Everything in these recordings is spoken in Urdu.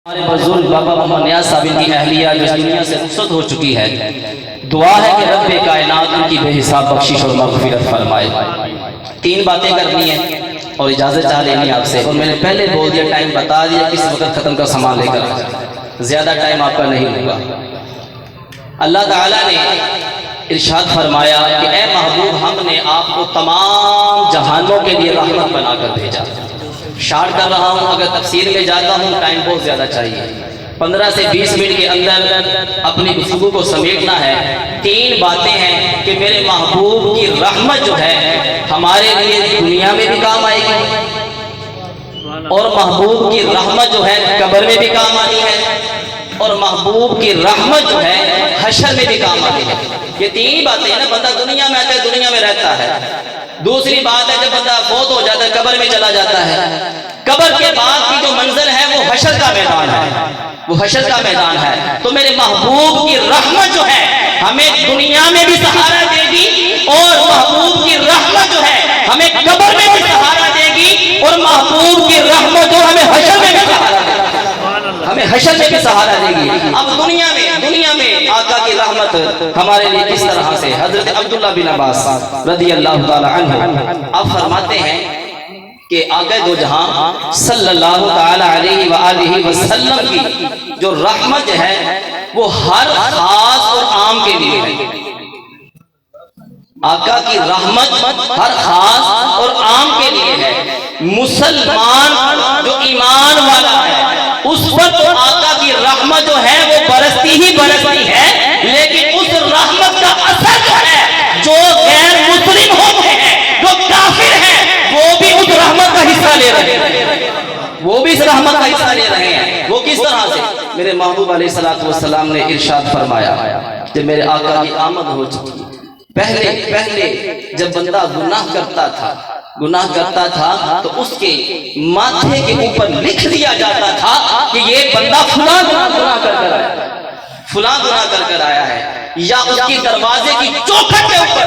ہمارے بزرگ بابا محمد نیاز صاحب کی اہلیہ جو اس دنیا سے رخصت ہو چکی ہے، دعا ہے کہ رب کائنات ان کی بے حساب بخشش اور مغفرت فرمائے۔ 3 باتیں کرنی ہیں اور اجازت چاہ لینی آپ سے، اور میں نے پہلے بول دیا، ٹائم بتا دیا، کس وقت ختم کا سامان لے کر زیادہ ٹائم آپ کا نہیں ہوگا۔ اللہ تعالیٰ نے ارشاد فرمایا کہ اے محبوب، ہم نے آپ کو تمام جہانوں کے لیے رحمت بنا کر بھیجا۔ شارٹ کر رہا ہوں، اگر تفسیر میں جاتا ہوں ٹائم بہت زیادہ چاہیے، 15 سے 20 منٹ کے اندر اپنی گفتگو کو سمیٹنا ہے۔ 3 باتیں ہیں کہ میرے محبوب کی رحمت جو ہے ہمارے لیے دنیا میں بھی کام آئے گی، اور محبوب کی رحمت جو ہے قبر میں بھی کام آنی ہے، اور محبوب کی رحمت جو ہے حشر میں بھی کام آنی ہے۔ یہ 3 باتیں ہیں نا، بندہ دنیا میں آتا ہے، دنیا میں رہتا ہے۔ دوسری بات ہے جب بندہ فوت ہو جاتا ہے، قبر میں چلا جاتا ہے، قبر کے بعد کی جو منزل ہے وہ حشر کا میدان ہے، وہ حشر کا میدان ہے۔ تو میرے محبوب کی رحمت جو ہے ہمیں دنیا میں بھی سہارا دے گی، اور محبوب کی رحمت جو ہے ہمیں قبر میں بھی سہارا دے گی، اور محبوب کی رحمت جو ہمیں حشر میں بھی سہارا دے گی، ہمیں حشر میں بھی سہارا دے گی۔ اب دنیا میں آقا کی رحمت ہمارے لیے کس طرح سے؟ حضرت عبداللہ بن عباس رضی اللہ تعالی عنہ آپ فرماتے ہیں کہ آقا دو جہاں صلی اللہ تعالی علیہ وآلہ وسلم کی جو رحمت ہے وہ ہر خاص اور عام کے لیے ہے۔ آقا کی رحمت ہر خاص اور عام کے لیے ہے۔ مسلمان جو ایمان والا ہے اس پر تو آقا کی رحمت جو ہے وہ برستی ہی برستی ہے، لیکن اس رحمت کا اثر جو ہے جو غیر مسلم ہوتے ہیں، جو کافر ہیں، وہ بھی اس رحمت کا حصہ لے رہے ہیں، وہ بھی اس رحمت کا حصہ لے رہے ہیں۔ وہ کس طرح سے؟ میرے محبوب علیہ السلام نے ارشاد فرمایا کہ میرے آقا کی آمد ہو چکی۔ پہلے جب بندہ گناہ کرتا تھا تو اس کے ماتھے کے اوپر لکھ دیا جاتا تھا کہ یہ بندہ فلاں گناہ کر کر آیا ہے، یا اس کی دروازے کی چوکھٹ کے اوپر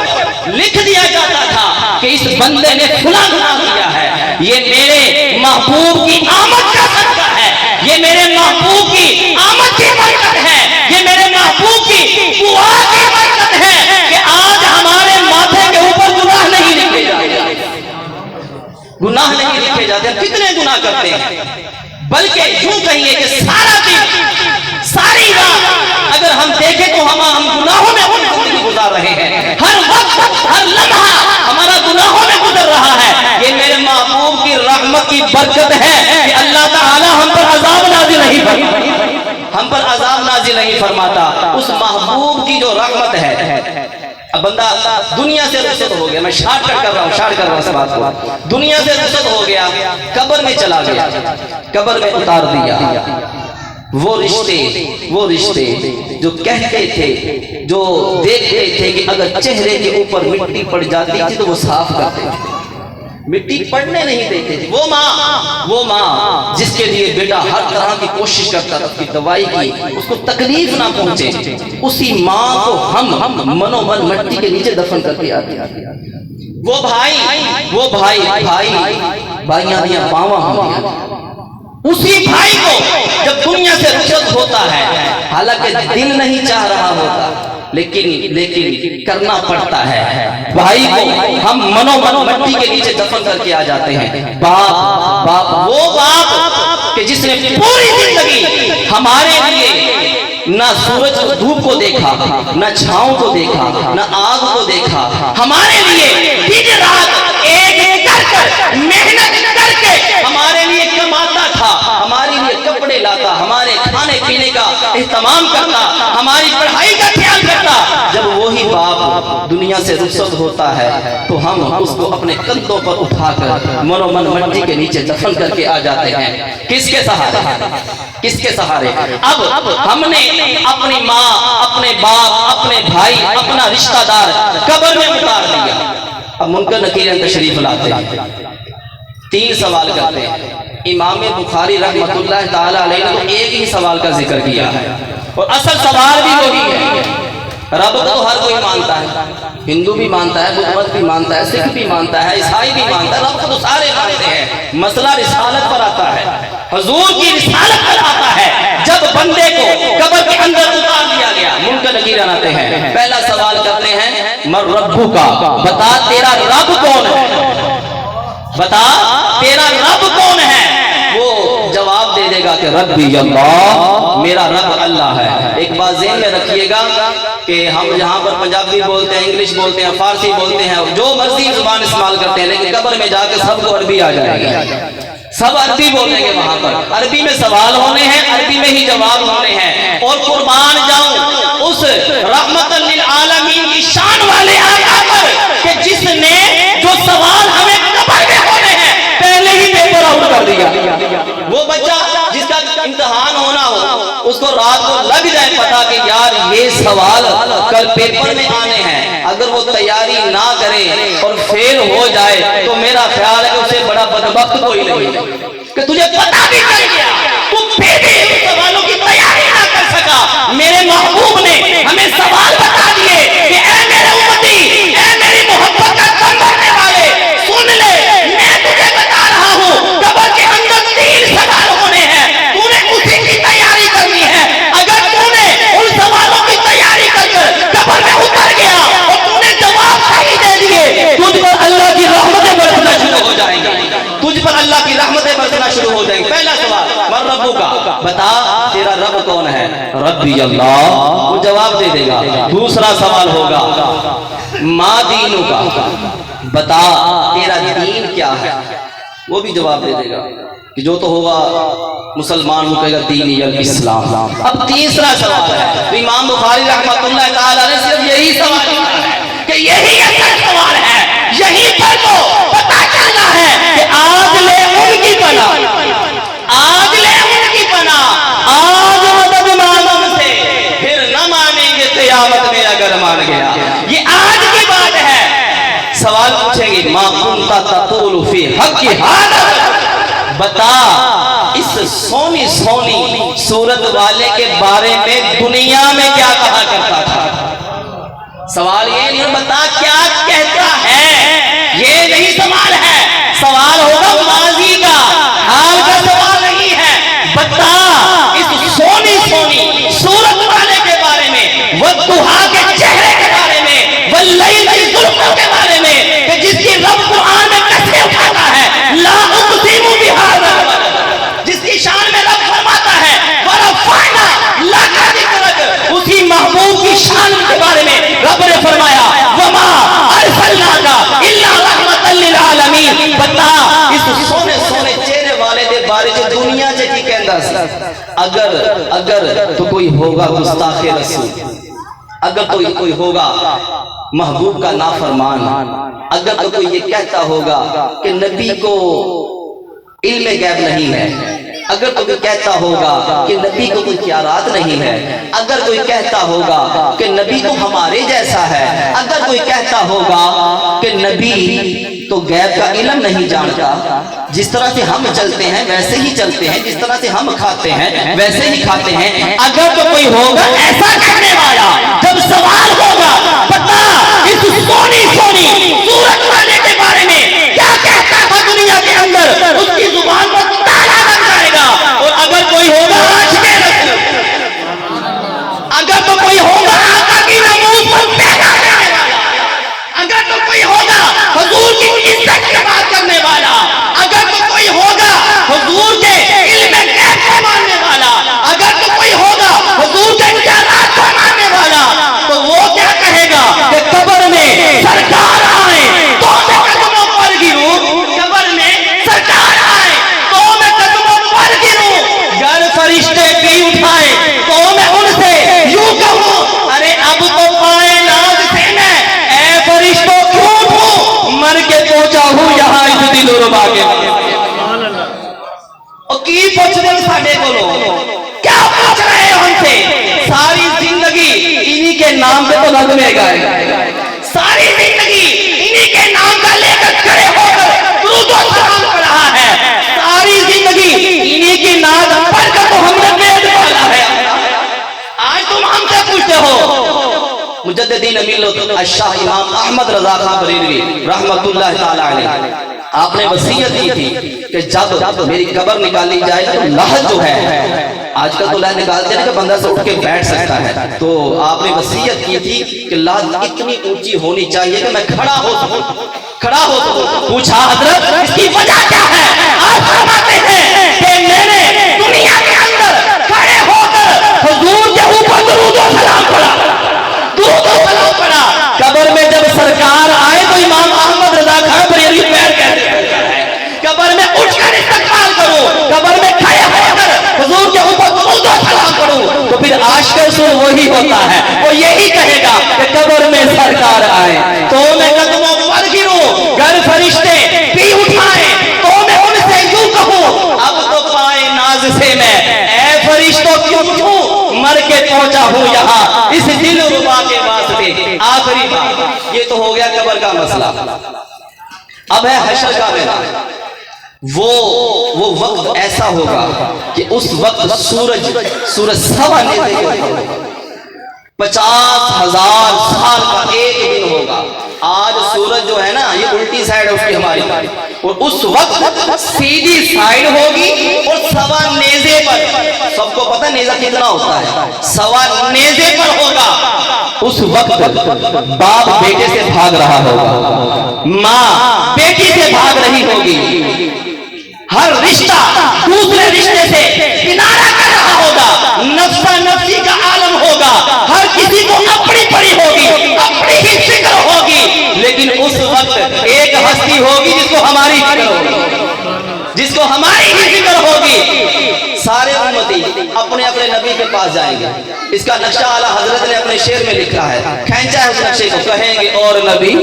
لکھ دیا جاتا تھا کہ اس بندے نے فلاں گناہ کیا ہے۔ یہ میرے محبوب کی آمد کا صدقہ ہے، یہ میرے محبوب کی آمد کی برکت ہے، یہ میرے محبوب کی دعا کی برکت ہے کہ آج ہمارے ماتھے کے اوپر گناہ نہیں لکھے جاتے۔ کتنے گناہ کرتے ہیں، بلکہ یوں کہیے کہ سارا دن ساری رات اگر ہم دیکھیں تو ہم گناہوں میں اپنی زندگی گزار رہے ہیں، ہر وقت ہر لمحہ ہمارا گناہوں میں گزر رہا ہے۔ یہ میرے محبوب کی رحمت کی برکت ہے کہ اللہ تعالی ہم پر عذاب نازل نہیں فرماتا، اس محبوب کی جو رحمت ہے۔ اب بندہ دنیا سے رخصت ہو گیا، میں شارٹ کر رہا ہوں اس بات کو، دنیا سے رخصت ہو گیا، قبر میں چلا گیا، قبر میں اتار دیا۔ وہ رشتے جو کہتے تھے، جو دیکھتے تھے کہ اگر چہرے کے اوپر مٹی پڑ جاتی تھی تو وہ صاف کرتے تھے، مٹی پڑنے نہیں دیتے تھے۔ وہ ماں جس کے لیے بیٹا ہر طرح کی کوشش کرتا تھا کہ دوائی کی اس کو تکلیف نہ پہنچے، اسی ماں کو ہم منو من مٹی کے نیچے دفن کر کے آتے ہیں۔ وہ بھائیاں دیا باواں ہم دیا، اسی بھائی کو جب دنیا سے رخصت ہوتا ہے، حالانکہ دل نہیں چاہ رہا ہوتا لیکن کرنا پڑتا ہے، بھائی کو ہم منو من مٹی کے نیچے دفن کر کے آ جاتے ہیں۔ باپ وہ باپ کہ جس نے پوری زندگی ہمارے لیے نہ سورج کو دھوپ کو دیکھا، نہ چھاؤں کو دیکھا، نہ آگ کو دیکھا، ہمارے لیے دن رات ایک کر محنت کر کے ہمارے لیے کماتا تھا، ہمارے لیے کپڑے لاتا، ہمارے کھانے پینے کا اہتمام کرتا، ہماری پڑھائی کا خیال کرتا۔ جب وہی باپ دنیا سے رخصت ہوتا ہے تو ہم اس کو اپنے کندھوں پر اٹھا کر منو من مٹی کے نیچے دفن کر کے آ جاتے ہیں۔ کس کے سہارے؟ اب ہم نے اپنی ماں، اپنے باپ، اپنے بھائی، اپنا رشتہ دار قبر میں اتار دیا۔ اب منکر نکیر تشریف لاتے ہیں، 3 سوال کرتے ہیں۔ امام بخاری رحمۃ اللہ تعالی علیہ نے تو ایک ہی سوال کا ذکر کیا ہے، اور اصل سوال بھی وہی ہے۔ رب کو تو ہر کوئی مانتا ہے، ہندو بھی مانتا ہے، بدھ مت بھی مانتا ہے، سکھ بھی مانتا ہے، عیسائی بھی مانتا ہے، رب کو تو سارے مانتے ہیں۔ مسئلہ رسالت پر آتا ہے، حضور کی رسالت پر آتا ہے نتیجہ لاتے ہیں. پہلا سوال کرتے ہیں من ربو کا, بتا تیرا رب کون ہے, بتا تیرا رب کون ہے. وہ جواب دے دے گا کہ ربی اللہ, میرا رب اللہ ہے. ایک بات ذہن میں رکھیے گا کہ ہم یہاں پر پنجابی بولتے ہیں, انگلش بولتے ہیں, فارسی بولتے ہیں, جو مرضی زبان استعمال کرتے ہیں, لیکن قبر میں جا کے سب کو عربی آ جائے گی, سب عربی بولیں گے. وہاں پر عربی میں سوال ہونے ہیں, عربی میں ہی جواب ہونے ہیں. اور قربان جاؤں اس رحمت للعالمین کی شان والے آقا پر کہ جس نے جو سوال ہمیں قبر میں ہونے ہیں پہلے ہی پیپر آؤٹ کر دیا. وہ بچہ جس کا امتحان ہونا ہو, اس کو رات کو لگ جائے پتا کہ یار یہ سوال کل پیپر میں آنے ہیں, اگر وہ تیاری نہ کرے اور فیل ہو جائے تو میرا خیال ہے کہ اسے بڑا بدبخت کوئی نہیں کہ تجھے پتا بھی چل گیا تو پھر بھی ان سوالوں کی تیاری نہ کر سکا. میرے محبوب نے ہمیں سوال بتا دیے کہ اے میرے امتی, اے میری محبت کا تن بھرنے والے, سن لے میں تجھے بتا رہا ہوں قبر کے اندر 3 سوال ہونے ہیں, تو نے اسی کی تیاری کرنی ہے. اگر تو نے ان سوالوں کی تیاری کر کر قبر میں اتر گیا اور تو نے جواب صحیح دے دیے, تجھ پر اللہ کی رحمتیں برسنا شروع ہو جائیں گی, تجھ پر اللہ کی رحمتیں برسنا شروع ہو جائیں گی. پہلا سوال من ربو کا, بتا تیرا رب کون ہے. ربی اللہ, وہ جواب دے دے گا. دوسرا سوال ہوگا ما دینو کا, بتا تیرا دین کیا ہے. وہ بھی جواب دے دے گا کہ جو تو ہوگا مسلمان ہو کہے گا دینی الاسلام. اب تیسرا سوال ہے, امام بخاری رحمۃ اللہ تعالی نے صرف یہی سوال کیا ہے کہ یہی اصل سوال ہے, یہی پر تو پتہ چلنا ہے کہ آج لے ان کی پناہ, آج لے ان کی پناہ, آج مدد مانگ سے پھر نہ مانیں گے قیامت میں اگر مان گیا. یہ آج کی بات ہے. سوال پوچھیں گے ما کنت تقول فی حق ھذا, بتا اس سونی سونی صورت والے کے بارے میں دنیا میں کیا کہا کرتا تھا. سوال یہ نہیں بتا کیا کہتا ہے, یہ نہیں سوال ہے. سوال ہوگا ماضی کا, حال کا سوال نہیں ہے. بتا اس سونی سونی صورت والے کے بارے میں, والضحیٰ کے چہرے کے بارے میں, واللیل کی زلفوں کے بارے میں, کہ جس کی رب قرآن میں قسمیں اٹھاتا ہے لا اقسم بھذا, جس کی شان میں رب فرماتا ہے ورفعنا لک ذکرک, اسی محبوب کی شان کے بارے میں رب نے فرمایا وما ارسلناک الا رحمۃ للعالمین. بتا اس سونے سونے چہرے والے دے بارے جو دنیا چ کی کہندا سی. اگر تو کوئی ہوگا گستاخ رسول, اگر تو کوئی ہوگا محبوب کا نافرمان, اگر تو کوئی یہ کہتا ہوگا کہ نبی کو علم غیب نہیں ہے, اگر کوئی کہتا ہوگا کہ نبی کو کوئی خیالات نہیں ہے, اگر کوئی کہتا ہوگا کہ نبی تو ہمارے جیسا ہے, اگر کوئی کہتا ہوگا کہ نبی تو غیب کا علم نہیں جانتا, جس طرح سے ہم چلتے ہیں ویسے ہی چلتے ہیں, جس طرح سے ہم کھاتے ہیں ویسے ہی کھاتے ہیں, اگر تو کوئی ہوگا ایسا کرنے والا, جب سوال ہوگا بتا اس سونی سونی صورت والے کے بارے میں کیا کہتا تھا دنیا کے اندر, اس کی زبان پر تالا لگ جائے گا. اور اگر کوئی ہوگا عاشق رسول, اگر تو کوئی ہوگا آقا کی ناموس پر پیدا کرنے والا, اگر تو کوئی ہوگا حضور کی عزت کی بات کرنے والا, اگر تو کوئی ہوگا حضور کے علم غیب کو ماننے والا, اگر تو کوئی ہوگا حضور کے خیالات کو ماننے والا, تو وہ کیا کہے گا کہ قبر میں سرکار آئے تو میں قدموں پر گروں, قبر میں سرکار آئے تو میں قدموں پر گروں, گر فرشتے بھی اٹھائے تو میں ان سے یوں کہوں ارے اب تو پائے ناز سے میں اے فرشتوں کیوں اٹھوں, مر کے پہنچا ہوں یہاں اس دل و ربا کے. اور کی پوچھ رہے ساڈے کولوں, کیا پوچھ رہے ہم سے, ساری زندگی انہی کے نام پہ تو نغمے گائے, ساری زندگی انہی کے نام کا لے کر کھڑے ہو کر درود و سلام پڑھا ہے, ساری زندگی انہی کی نام پڑھ کر تو ہم نے وید پالا ہے. آج تم ہم سے پوچھتے ہو, مجددین ملت الشاہ امام احمد رضا خان بریلوی رحمت اللہ تعالی علیہ, آپ نے وصیت کی تھی کہ جب میری قبر نکالی جائے تو لحد جو ہے آج کل تو لائن نکالتے ہیں نا کہ بندہ سے اٹھ کے بیٹھ سکتا ہے، تو آپ نے وصیت کی تھی کہ لات اتنی اونچی ہونی چاہیے کہ میں کھڑا ہو سکوں، کھڑا ہو سکوں۔ پوچھا حضرت اس کی وجہ کیا ہے؟ آپ فرماتے ہیں کہ میں نے دنیا کے اندر کھڑے ہو کر حضور کے اوپر درود و سلام پڑھا، درود و سلام پڑھا۔ قبر میں جب سرکار آئے تو امام احمد رضا خان بریلوی پیر کہتے ہیں قبر میں اٹھ کر استقبال کروں، قبر میں کھڑے ہو کر حضور کے اوپر درود و سلام پڑھوں، تو پھر عاشق رسول وہی ہوتا ہے، وہ یہی کہے گا کہ قبر میں سرکار آئے تو میں قدموں پر گروں، گر فرشتے پی اٹھائیں تو میں ان سے یوں کہوں اب تو پائے ناز سے میں اے فرشتوں کیوں چھوں، مر کے پہنچا ہوں یہاں اس دل ربا کے واسطے۔ آخری بات یہ تو ہو گیا قبر کا مسئلہ، اب ہے حشر کا میدان۔ وہ وقت ایسا ہوگا کہ اس وقت سورج سوا نیزے کے اوپر ہوگا، 50,000 سال کا ایک دن ہوگا۔ آج سورج جو ہے نا یہ الٹی سائیڈ ہے اس کی ہماری، اور اس وقت سیدھی سائیڈ ہوگی اور سوا نیزے پر، سب کو پتہ نیزہ کتنا ہوتا ہے، سوا نیزے پر ہوگا۔ اس وقت باپ بیٹے سے بھاگ رہا ہوگا، ماں بیٹی سے بھاگ رہی ہوگی، ہر رشتہ دوسرے رشتے سے کنارہ کر رہا ہوگا، نفسا نفسی کا عالم ہوگا، ہر کسی کو اپنی پڑی ہوگی، اپنی ہی فکر ہوگی۔ لیکن اس وقت ایک ہستی ہوگی جس کو ہماری فکر ہوگی، جس کو ہماری ہی فکر ہوگی۔ سارے امتی اپنے اپنے نبی کے پاس جائیں گے۔ اس کا نقشہ اعلیٰ حضرت نے اپنے شعر میں لکھا ہے، کھینچا ہے اس نقشے کو۔ کہیں گے اور نبی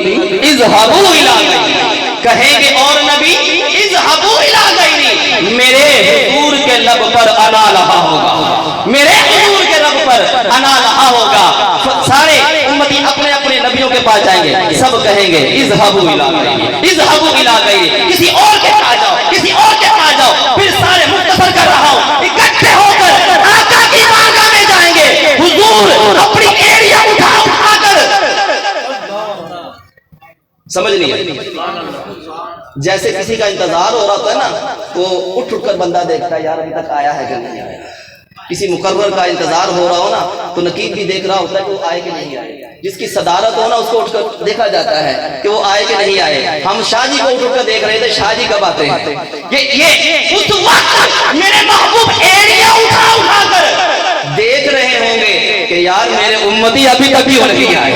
اذهبوا الی غیری، کہیں گے اور نبی اذهبوا الی غیری، میرے حضور کے لب پر انا لہا ہوگا، میرے حضور کے لب پر انا لہا ہوگا۔ سارے امتی اپنے اپنے نبیوں کے پاس جائیں گے، سب کہیں گے اذهبوا الی غیری، اذهبوا الی غیری، کسی اور کے پاس جاؤ، کسی اور کے پاس جاؤ۔ پھر سارے مختصر کر رہا ہوں، اکٹھے ہو کر آقا کی بارگاہ میں جائیں گے، حضور اپنی ایڑیاں اٹھا کر، سمجھ نہیں ہے، جیسے کسی کا انتظار ہو رہا ہوتا ہے نا تو اٹھ کر بندہ دیکھتا ہے یار ابھی تک آیا ہے کہ نہیں آیا۔ کسی مقرر کا انتظار ہو رہا ہو نا تو نقیب بھی دیکھ رہا ہوتا ہے کہ وہ آئے کہ نہیں آئے، جس کی صدارت ہو نا اس کو اٹھ کر دیکھا جاتا ہے کہ وہ آئے کہ نہیں آئے۔ ہم شاہ جی کو اٹھ کر دیکھ رہے تھے، شاہ جی کب آتے ہیں؟ یہ اس وقت میرے محبوب ایڑیاں اٹھا کر دیکھ رہے ہوں گے کہ یار میرے امتی ابھی تک کیوں نہیں آئے،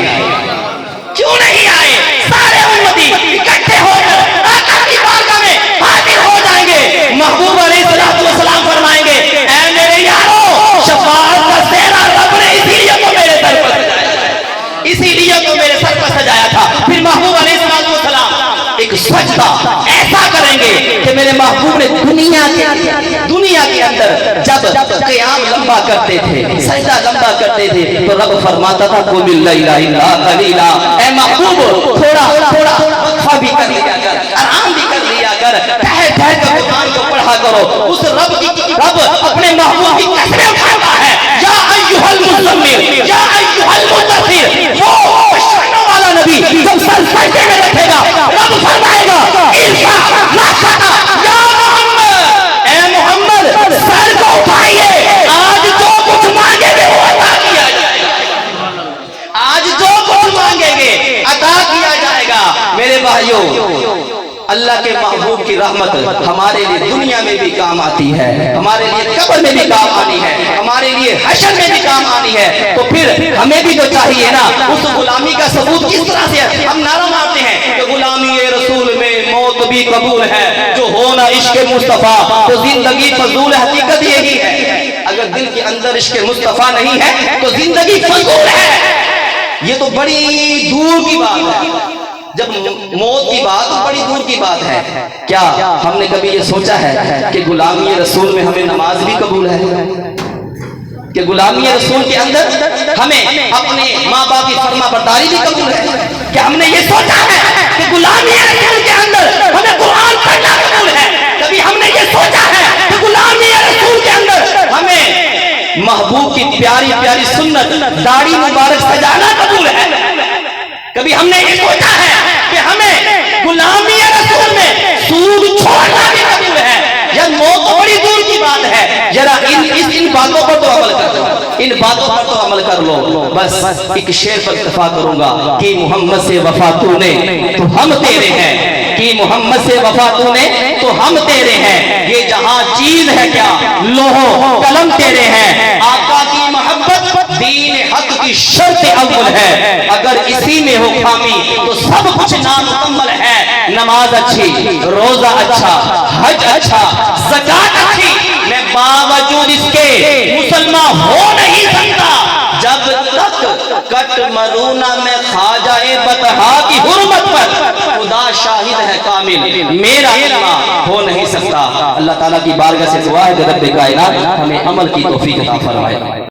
کیوں نہیں آئے۔ سارے امتی اکٹھے ہو کر آقا کی بارگاہ میں حاضر ہو جائیں گے۔ محبوب علیہ السلام فرمائیں گے اے میرے یارو، شفاعت کا سہرا رب نے اسی لیے تو میرے سر پر سجایا تھا، اسی لیے تو میرے سر پر سجایا تھا۔ پھر محبوب علیہ السلام ایک سجدہ ایسا کریں گے کہ میرے محبوب نے دنیا کے اندر جب قیام لمبا کرتے تھے، سجدہ لمبا کرتے تھے تو رب فرماتا تھا قُمِ اللَّيْلَ إِلَّا قَلِيلًا، اے محبوب تھوڑا وقفہ بھی کر لیا کر، آرام بھی کر لیا کر، ٹھہر ٹھہر کر قرآن کو پڑھا کرو۔ اس رب اپنے محبوب کی قسمیں اٹھاتا ہے، یا ایھا المزمل یا ایھا المدثر، وہ بشارنے والا نبی جب سر سجدے میں رکھے گا رب فرمائے گا ارفع رأسک یا محمد، اے محمد سر کو اٹھائیے، آج جو کچھ مانگے گے وہ عطا کیا جائے گا، آج جو کچھ مانگیں گے عطا کیا جائے گا۔ میرے بھائیوں، اللہ کے محبوب کی رحمت ہمارے لیے دنیا میں بھی کام آتی ہے، ہمارے لیے قبر میں بھی کام آنی ہے، ہمارے لیے حشر میں بھی کام آنی ہے۔ تو پھر ہمیں بھی تو چاہیے نا اس غلامی کا ثبوت کس طرح سے ہے۔ ہم نعرہ مارتے ہیں کہ غلامی رسول میں موت بھی قبول ہے، جو ہونا عشق مصطفیٰ تو زندگی فضول، حقیقت یہی ہے۔ اگر دل کے اندر عشق مصطفیٰ نہیں ہے تو زندگی فضول ہے۔ یہ تو بڑی دور کی بات ہے، جب موت کی بات تو بڑی دور کی بات ہے۔ کیا ہم نے کبھی یہ سوچا ہے کہ غلامی رسول میں ہمیں نماز بھی قبول ہے، کہ غلامی رسول کے اندر ہمیں اپنے ماں باپ کی فرما برداری بھی قبول ہے؟ کہ ہم نے یہ سوچا ہے کہ غلامی رسول کے اندر ہمیں قرآن پڑھنا قبول ہے؟ کبھی ہم نے یہ سوچا ہے کہ غلامی رسول کے اندر ہمیں محبوب کی پیاری پیاری سنت داڑھی مبارک سجانا قبول ہے؟ کبھی ہم نے یہ سوچا ہے کہ ہمیں غلامی رسول میں سود چھوڑنا بھی قبول ہے؟ یا موت بڑی دور کی بات ہے، ذرا ان ان باتوں پر تو عمل کر لو، ان باتوں پر تو عمل کر لو۔ بس ایک شعر پر اکتفا کروں گا کہ محمد سے وفا تو نے تو ہم تیرے ہیں، کہ محمد سے وفا تو نے تو ہم تیرے ہیں، یہ جہاں چیز ہے کیا لوح قلم تیرے ہیں۔ آقا کی محبت دین حق کی شرط اول ہے، اگر اسی میں ہو خامی تو سب کچھ نامکمل ہے۔ نماز اچھی، روزہ اچھا، حج اچھا، زکات اچھی، میں باوجود اس کے مسلمان ہو نہیں سکتا جب تک کٹ مرونہ میں خواجہ بطحا کی حرمت پر خدا شاہد ہے کامل میرا ایمان ہو نہیں سکتا۔ اللہ تعالیٰ کی بارگاہ سے دعا ہے کہ رب کائنات ہمیں عمل کی توفیق عطا فرمائے۔